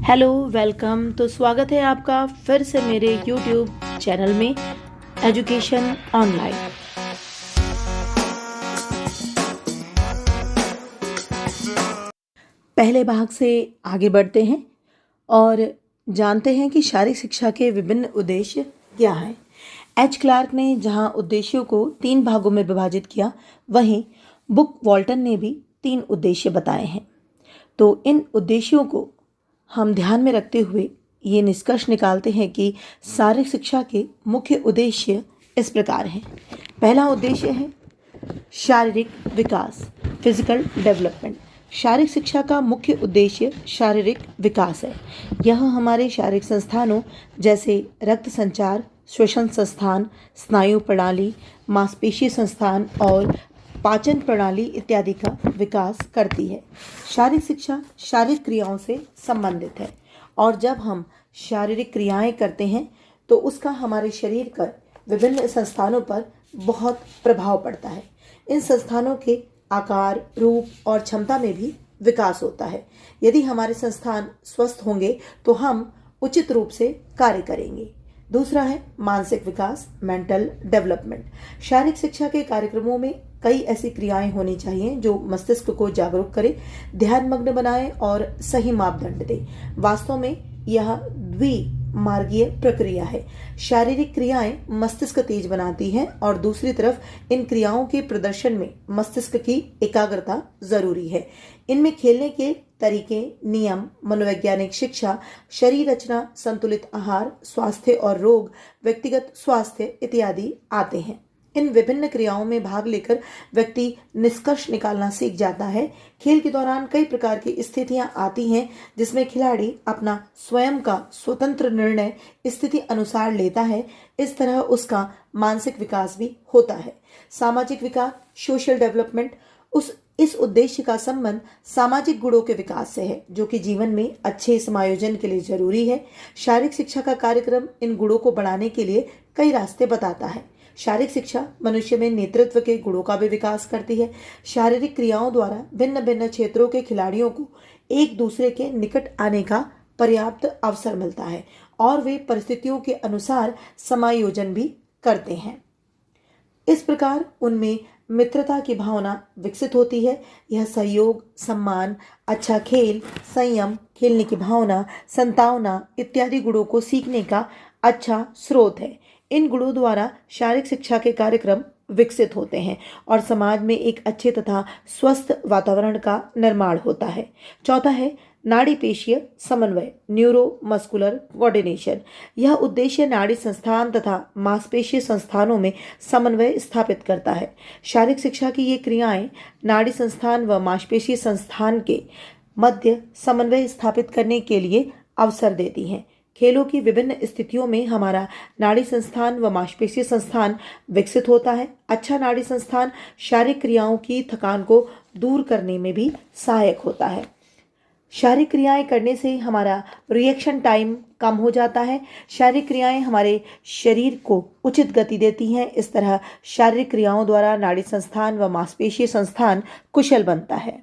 Hello, welcome. तो स्वागत है आपका फिर से मेरे यूट्यूब चैनल में एजुकेशन ऑनलाइन। पहले भाग से आगे बढ़ते हैं और जानते हैं कि शारीरिक शिक्षा के विभिन्न उद्देश्य क्या हैं। एच क्लार्क ने जहां उद्देश्यों को 3 भागों में विभाजित किया, वहीं बुक वॉल्टन ने भी 3 उद्देश्य बताए हैं। तो इन उद्देश्यों को हम ध्यान में रखते हुए ये निष्कर्ष निकालते हैं कि शारीरिक शिक्षा के मुख्य उद्देश्य इस प्रकार हैं। पहला उद्देश्य है शारीरिक विकास, फिजिकल डेवलपमेंट। शारीरिक शिक्षा का मुख्य उद्देश्य शारीरिक विकास है। यह हमारे शारीरिक संस्थानों जैसे रक्त संचार, श्वसन संस्थान, स्नायु प्रणाली, मांसपेशी संस्थान और पाचन प्रणाली इत्यादि का विकास करती है। शारीरिक शिक्षा शारीरिक क्रियाओं से संबंधित है और जब हम शारीरिक क्रियाएं करते हैं तो उसका हमारे शरीर पर विभिन्न संस्थानों पर बहुत प्रभाव पड़ता है। इन संस्थानों के आकार, रूप और क्षमता में भी विकास होता है। यदि हमारे संस्थान स्वस्थ होंगे तो हम उचित रूप से कार्य करेंगे। दूसरा है मानसिक विकास, मेंटल डेवलपमेंट। शारीरिक शिक्षा के कार्यक्रमों में कई ऐसी क्रियाएं होनी चाहिए जो मस्तिष्क को जागरूक करे, ध्यानमग्न बनाए और सही मापदंड दे। वास्तव में यह द्विमार्गीय प्रक्रिया है। शारीरिक क्रियाएं मस्तिष्क तेज बनाती हैं और दूसरी तरफ इन क्रियाओं के प्रदर्शन में मस्तिष्क की एकाग्रता जरूरी है। इनमें खेलने के तरीके, नियम, मनोवैज्ञानिक शिक्षा, शरीर रचना, संतुलित आहार, स्वास्थ्य और रोग, व्यक्तिगत स्वास्थ्य इत्यादि आते हैं। इन विभिन्न क्रियाओं में भाग लेकर व्यक्ति निष्कर्ष निकालना सीख जाता है। खेल के दौरान कई प्रकार की स्थितियां आती हैं जिसमें खिलाड़ी अपना स्वयं का स्वतंत्र निर्णय स्थिति अनुसार लेता है। इस तरह उसका मानसिक विकास भी होता है। सामाजिक विकास, सोशल डेवलपमेंट। इस उद्देश्य का संबंध सामाजिक गुणों के विकास से है जो कि जीवन में अच्छे समायोजन के लिए जरूरी है। शारीरिक शिक्षा का कार्यक्रम इन गुणों को बढ़ाने के लिए कई रास्ते बताता है। शारीरिक शिक्षा मनुष्य में नेतृत्व के गुणों का भी विकास करती है। शारीरिक क्रियाओं द्वारा भिन्न भिन्न क्षेत्रों के खिलाड़ियों को एक दूसरे के निकट आने का पर्याप्त अवसर मिलता है और वे परिस्थितियों के अनुसार समायोजन भी करते हैं। इस प्रकार उनमें मित्रता की भावना विकसित होती है। यह सहयोग, सम्मान, अच्छा खेल, संयम, खेलने की भावना, संतावना इत्यादि गुणों को सीखने का अच्छा स्रोत है। इन गुणों द्वारा शारीरिक शिक्षा के कार्यक्रम विकसित होते हैं और समाज में एक अच्छे तथा स्वस्थ वातावरण का निर्माण होता है। चौथा है नाड़ी पेशीय समन्वय, न्यूरो मस्कुलर कोऑर्डिनेशन। यह उद्देश्य नाड़ी संस्थान तथा मांसपेशीय संस्थानों में समन्वय स्थापित करता है। शारीरिक शिक्षा की ये क्रियाएं नाड़ी संस्थान व मांसपेशीय संस्थान के मध्य समन्वय स्थापित करने के लिए अवसर देती हैं। खेलों की विभिन्न स्थितियों में हमारा नाड़ी संस्थान व मांसपेशीय संस्थान विकसित होता है। अच्छा नाड़ी संस्थान शारीरिक क्रियाओं की थकान को दूर करने में भी सहायक होता है। शारीरिक क्रियाएं करने से हमारा रिएक्शन टाइम कम हो जाता है। शारीरिक क्रियाएं हमारे शरीर को उचित गति देती हैं। इस तरह शारीरिक क्रियाओं द्वारा नाड़ी संस्थान व मांसपेशीय संस्थान कुशल बनता है।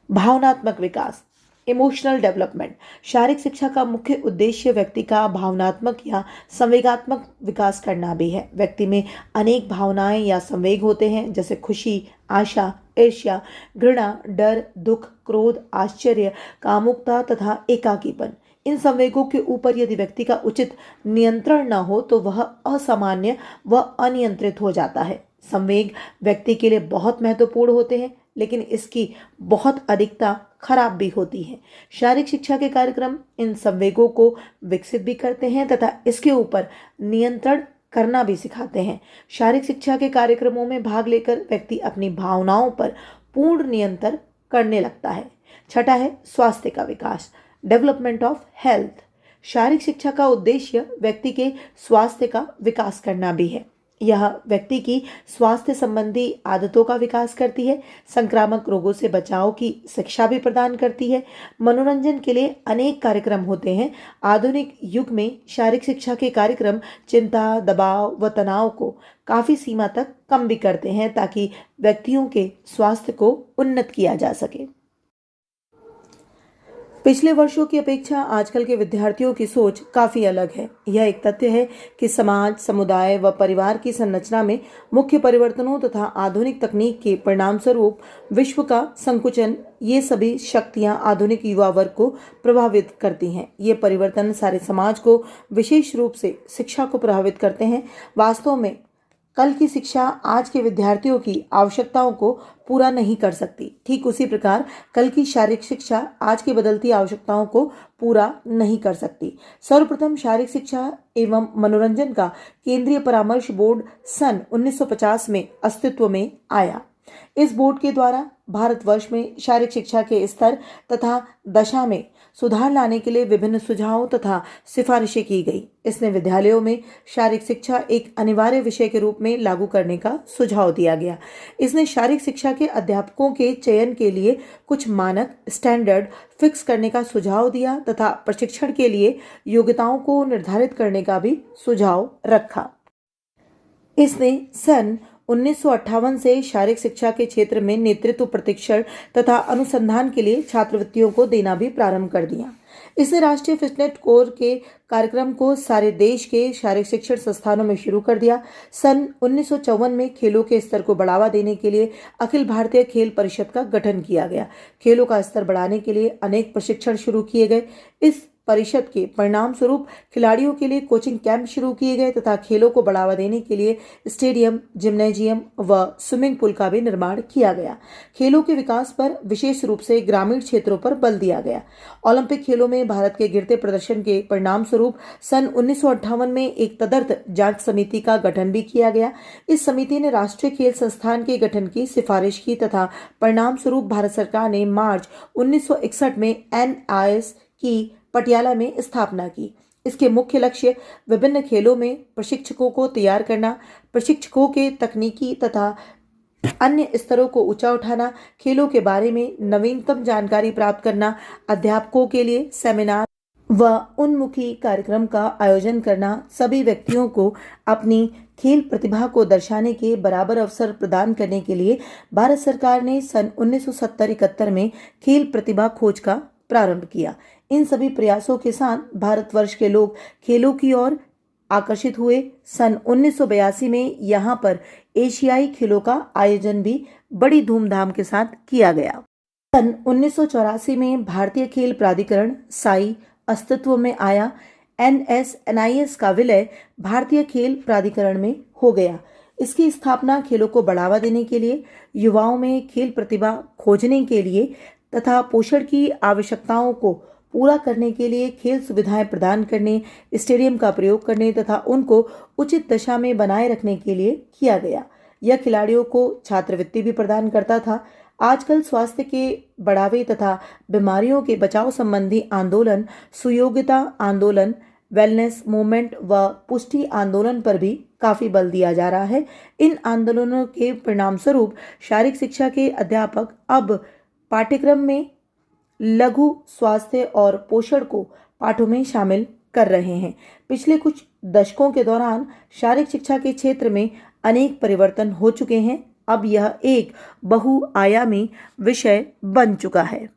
भावनात्मक विकास, इमोशनल डेवलपमेंट। शारीरिक शिक्षा का मुख्य उद्देश्य व्यक्ति का भावनात्मक या संवेगात्मक विकास करना भी है। व्यक्ति में अनेक भावनाएं या संवेग होते हैं जैसे खुशी, आशा, ईर्ष्या, घृणा, डर, दुख, क्रोध, आश्चर्य, कामुकता तथा एकाकीपन। इन संवेगों के ऊपर यदि व्यक्ति का उचित नियंत्रण न हो तो वह असामान्य व अनियंत्रित हो जाता है। संवेग व्यक्ति के लिए बहुत महत्वपूर्ण होते हैं लेकिन इसकी बहुत अधिकता खराब भी होती है। शारीरिक शिक्षा के कार्यक्रम इन संवेगों को विकसित भी करते हैं तथा इसके ऊपर नियंत्रण करना भी सिखाते हैं। शारीरिक शिक्षा के कार्यक्रमों में भाग लेकर व्यक्ति अपनी भावनाओं पर पूर्ण नियंत्रण करने लगता है। छठा है स्वास्थ्य का विकास, डेवलपमेंट ऑफ हेल्थ। शारीरिक शिक्षा का उद्देश्य व्यक्ति के स्वास्थ्य का विकास करना भी है। यह व्यक्ति की स्वास्थ्य संबंधी आदतों का विकास करती है, संक्रामक रोगों से बचाव की शिक्षा भी प्रदान करती है। मनोरंजन के लिए अनेक कार्यक्रम होते हैं। आधुनिक युग में शारीरिक शिक्षा के कार्यक्रम चिंता, दबाव व तनाव को काफ़ी सीमा तक कम भी करते हैं ताकि व्यक्तियों के स्वास्थ्य को उन्नत किया जा सके। पिछले वर्षों की अपेक्षा आजकल के विद्यार्थियों की सोच काफी अलग है। यह एक तथ्य है कि समाज, समुदाय व परिवार की संरचना में मुख्य परिवर्तनों तथा आधुनिक तकनीक के परिणामस्वरूप विश्व का संकुचन, ये सभी शक्तियां आधुनिक युवा वर्ग को प्रभावित करती हैं। ये परिवर्तन सारे समाज को, विशेष रूप से शिक्षा को प्रभावित करते हैं। वास्तव में कल की शिक्षा आज के विद्यार्थियों की आवश्यकताओं को पूरा नहीं कर सकती। ठीक उसी प्रकार कल की शारीरिक शिक्षा आज की बदलती आवश्यकताओं को पूरा नहीं कर सकती। सर्वप्रथम शारीरिक शिक्षा एवं मनोरंजन का केंद्रीय परामर्श बोर्ड सन 1950 में अस्तित्व में आया। इस बोर्ड के द्वारा भारतवर्ष में शारीरिक शिक्षा के स्तर तथा दशा में सुधार लाने के लिए विभिन्न सुझाव तथा सिफारिशें की गई। इसने विद्यालयों में शारीरिक शिक्षा एक अनिवार्य विषय के रूप में लागू करने का सुझाव दिया गया। इसने शारीरिक शिक्षा के अध्यापकों के चयन के लिए कुछ मानक स्टैंडर्ड फिक्स करने का सुझाव दिया तथा प्रशिक्षण के लिए योग्यताओं को निर्धारित करने का भी सुझाव रखा। इसने सन 1958 से शारीरिक शिक्षा के क्षेत्र में नेतृत्व, प्रशिक्षण तथा अनुसंधान के लिए छात्रवृत्तियों को देना भी प्रारंभ कर दिया। इसने राष्ट्रीय फिटनेस कोर के कार्यक्रम को सारे देश के शारीरिक शिक्षण संस्थानों में शुरू कर दिया। सन 1954 में खेलों के स्तर को बढ़ावा देने के लिए अखिल भारतीय खेल परिषद का गठन किया गया। खेलों का स्तर बढ़ाने के लिए अनेक प्रशिक्षण शुरू किए गए। इस परिषद के परिणाम स्वरूप खिलाड़ियों के लिए कोचिंग कैंप शुरू किए गए तथा खेलों को बढ़ावा देने के लिए स्टेडियम, जिम्नेजियम व स्विमिंग पूल का भी निर्माण किया गया। खेलों के विकास पर विशेष रूप से ग्रामीण क्षेत्रों पर बल दिया गया। ओलंपिक खेलों में भारत के गिरते प्रदर्शन के परिणाम स्वरूप सन 1958 में एक तदर्थ जांच समिति का गठन भी किया गया। इस समिति ने राष्ट्रीय खेल संस्थान के गठन की सिफारिश की तथा परिणाम स्वरूप भारत सरकार ने मार्च 1961 में NIS की पटियाला में स्थापना की। इसके मुख्य लक्ष्य विभिन्न खेलों में प्रशिक्षकों को तैयार करना, प्रशिक्षकों के तकनीकी तथा अन्य स्तरों को ऊंचा उठाना, खेलों के बारे में नवीनतम जानकारी प्राप्त करना, अध्यापकों के लिए सेमिनार व उन्मुखी कार्यक्रम का आयोजन करना, सभी व्यक्तियों को अपनी खेल प्रतिभा को दर्शाने के बराबर अवसर प्रदान करने के लिए भारत सरकार ने सन 1970-71 में खेल प्रतिभा खोज का प्रारंभ किया। इन सभी प्रयासों के साथ भारतवर्ष के लोग खेलों की ओर आकर्षित हुए। सन 1982 में यहाँ पर एशियाई खेलों का आयोजन भी बड़ी धूमधाम के साथ किया गया। सन 1984 में भारतीय खेल प्राधिकरण साई अस्तित्व में आया। NIS का विलय भारतीय खेल प्राधिकरण में हो गया। इसकी स्थापना खेलों को बढ़ावा देने के लिए, युवाओं में खेल प्रतिभा खोजने के लिए तथा पोषण की आवश्यकताओं को पूरा करने के लिए खेल सुविधाएं प्रदान करने, स्टेडियम का प्रयोग करने तथा उनको उचित दशा में बनाए रखने के लिए किया गया। यह खिलाड़ियों को छात्रवृत्ति भी प्रदान करता था। आजकल स्वास्थ्य के बढ़ावे तथा बीमारियों के बचाव संबंधी आंदोलन, सुयोग्यता आंदोलन, वेलनेस मूवमेंट व पुष्टि आंदोलन पर भी काफी बल दिया जा रहा है। इन आंदोलनों के परिणाम स्वरूप शारीरिक शिक्षा के अध्यापक अब पाठ्यक्रम में लघु स्वास्थ्य और पोषण को पाठों में शामिल कर रहे हैं। पिछले कुछ दशकों के दौरान शारीरिक शिक्षा के क्षेत्र में अनेक परिवर्तन हो चुके हैं। अब यह एक बहुआयामी विषय बन चुका है।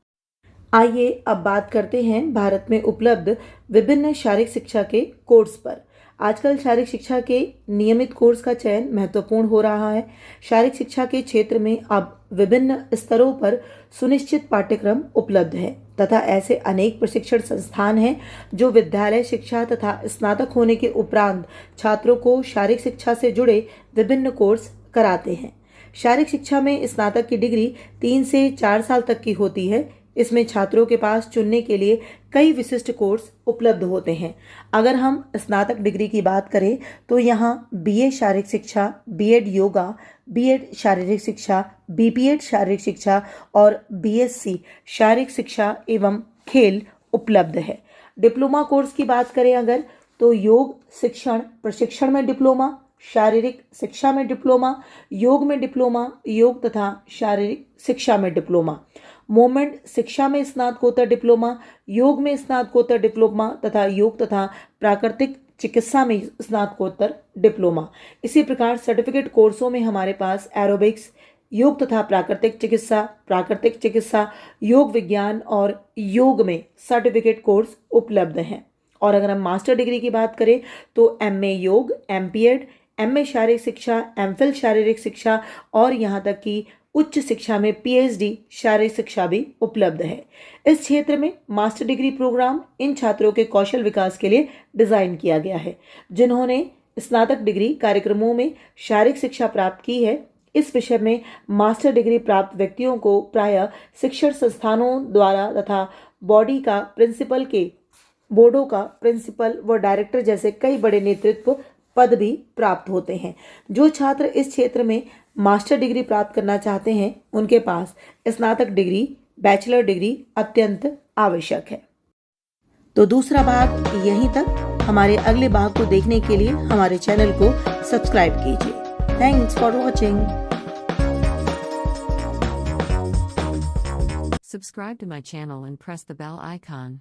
आइए अब बात करते हैं भारत में उपलब्ध विभिन्न शारीरिक शिक्षा के कोर्स पर। आजकल शारीरिक शिक्षा के नियमित कोर्स का चयन महत्वपूर्ण हो रहा है। शारीरिक शिक्षा के क्षेत्र में अब विभिन्न स्तरों पर सुनिश्चित पाठ्यक्रम उपलब्ध है तथा ऐसे अनेक प्रशिक्षण संस्थान हैं जो विद्यालय शिक्षा तथा स्नातक होने के उपरांत छात्रों को शारीरिक शिक्षा से जुड़े विभिन्न कोर्स कराते हैं। शारीरिक शिक्षा में स्नातक की डिग्री 3 से 4 साल तक की होती है। इसमें छात्रों के पास चुनने के लिए कई विशिष्ट कोर्स उपलब्ध होते हैं। अगर हम स्नातक डिग्री की बात करें तो यहाँ BA शारीरिक शिक्षा, B.Ed योगा, B.Ed शारीरिक शिक्षा, B.Ped शारीरिक शिक्षा और BSc शारीरिक शिक्षा एवं खेल उपलब्ध है। डिप्लोमा कोर्स की बात करें अगर तो योग शिक्षण प्रशिक्षण में डिप्लोमा, शारीरिक शिक्षा में डिप्लोमा, योग में डिप्लोमा, योग तथा शारीरिक शिक्षा में डिप्लोमा, मूवमेंट शिक्षा में स्नातकोत्तर डिप्लोमा, योग में स्नातकोत्तर डिप्लोमा तथा योग तथा प्राकृतिक चिकित्सा में स्नातकोत्तर डिप्लोमा। इसी प्रकार सर्टिफिकेट कोर्सों में हमारे पास एरोबिक्स, योग तथा प्राकृतिक चिकित्सा, योग विज्ञान और योग में सर्टिफिकेट कोर्स उपलब्ध हैं। और अगर हम मास्टर डिग्री की बात करें तो एमए योग, एमपीएड, एमए शारीरिक शिक्षा, एमफिल शारीरिक शिक्षा और यहाँ तक कि उच्च शिक्षा में पीएचडी शारीरिक शिक्षा भी उपलब्ध है। इस क्षेत्र में मास्टर डिग्री प्रोग्राम इन छात्रों के कौशल विकास के लिए डिजाइन किया गया है जिन्होंने स्नातक डिग्री कार्यक्रमों में शारीरिक शिक्षा प्राप्त की है। इस विषय में मास्टर डिग्री प्राप्त व्यक्तियों को प्रायः शिक्षण संस्थानों द्वारा तथा बोर्डों का प्रिंसिपल व डायरेक्टर जैसे कई बड़े नेतृत्व पद भी प्राप्त होते हैं। जो छात्र इस क्षेत्र में मास्टर डिग्री प्राप्त करना चाहते हैं उनके पास स्नातक डिग्री, बैचलर डिग्री अत्यंत आवश्यक है। तो दूसरा भाग यहीं तक। हमारे अगले भाग को देखने के लिए हमारे चैनल को सब्सक्राइब कीजिए। Thanks for watching. Subscribe to my channel and press the bell icon.